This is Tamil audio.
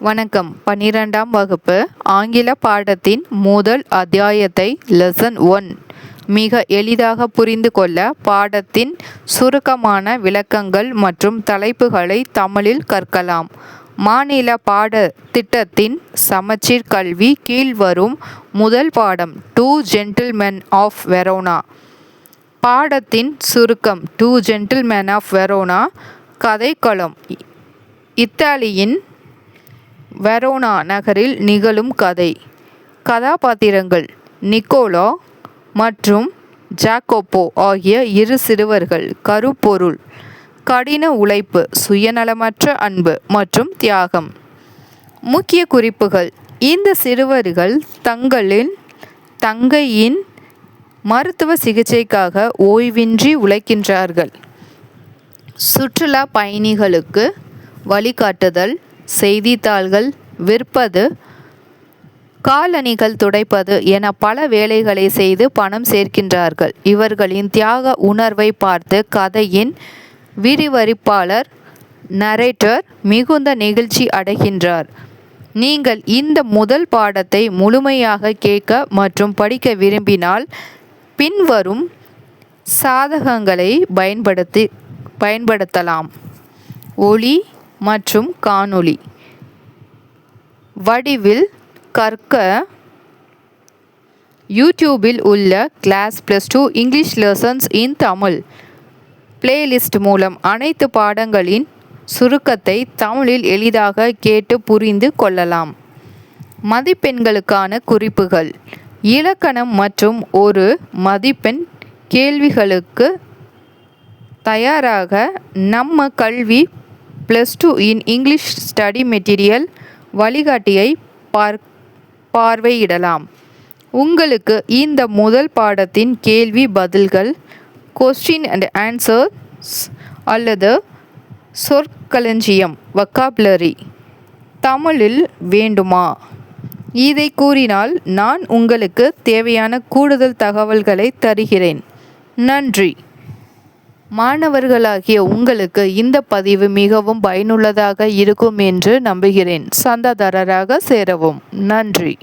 வணக்கம். 12ஆம் வகுப்பு ஆங்கில பாடத்தின் முதல் அத்தியாயத்தை லெசன் 1 மிக எளிதாக புரிந்து கொள்ள பாடத்தின் சுருக்கமான விளக்கங்கள் மற்றும் தலைப்புகளை தமிழில் கற்கலாம். மாநில பாட திட்டத்தின் சமச்சீர் கல்வி கீழ் வரும் முதல் பாடம் டூ ஜென்டில்மென் ஆஃப் வெரோனா. பாடத்தின் சுருக்கம். டூ ஜென்டில்மென் ஆஃப் வெரோனா கதைக்களம் இத்தாலியின் வெரோனா நகரில் நிகழும் கதை. கதாபாத்திரங்கள் நிக்கோலோ மற்றும் ஜாக்கோபோ ஆகிய இரு சிறுவர்கள். கருப்பொருள்: கடின உழைப்பு, சுயநலமற்ற அன்பு மற்றும் தியாகம். முக்கிய குறிப்புகள்: இந்த சிறுவர்கள் தங்களின் தங்கையின் மருத்துவ சிகிச்சைக்காக ஓய்வின்றி உழைக்கின்றார்கள். சுற்றுலா பயணிகளுக்கு வழிகாட்டுதல், செய்தித்தாள்கள் விற்பது, காலணிகள் துடைப்பது என பல வேலைகளை செய்து பணம் சேர்க்கின்றார்கள். இவர்களின் தியாக உணர்வை பார்த்து கதையின் விரிவரிப்பாளர் நரேட்டர் மிகுந்த நெகிழ்ச்சி அடைகின்றார். நீங்கள் இந்த முதல் பாடத்தை முழுமையாக கேட்க மற்றும் படிக்க விரும்பினால் பின்வரும் சாதகங்களை பயன்படுத்தலாம். ஒலி மற்றும் காணொளி வடிவில் கற்க யூடியூபில் உள்ள class +2 English lessons in Tamil playlist மூலம் அனைத்து பாடங்களின் சுருக்கத்தை தமிழில் எளிதாக கேட்டு புரிந்து கொள்ளலாம். மதிப்பெண்களுக்கான குறிப்புகள்: இலக்கணம் மற்றும் ஒரு மதிப்பெண் கேள்விகளுக்கு தயாராக நம்ம கல்வி +2 இன் இங்கிலீஷ் ஸ்டடி மெட்டீரியல் வழிகாட்டியை பார்வையிடலாம். உங்களுக்கு இந்த முதல் பாடத்தின் கேள்வி பதில்கள், கொஸ்டின் அண்ட் ஆன்சர்ஸ் அல்லது சொற்களஞ்சியம் வொக்காபுலரி தமிழில் வேண்டுமா? இதை கூறினால் நான் உங்களுக்கு தேவையான கூடுதல் தகவல்களை தருகிறேன். நன்றி. மாணவர்களாகிய உங்களுக்கு இந்த பதிவு மிகவும் பயனுள்ளதாக இருக்கும் என்று நம்புகிறேன். சந்தாதாரராக சேரவும். நன்றி.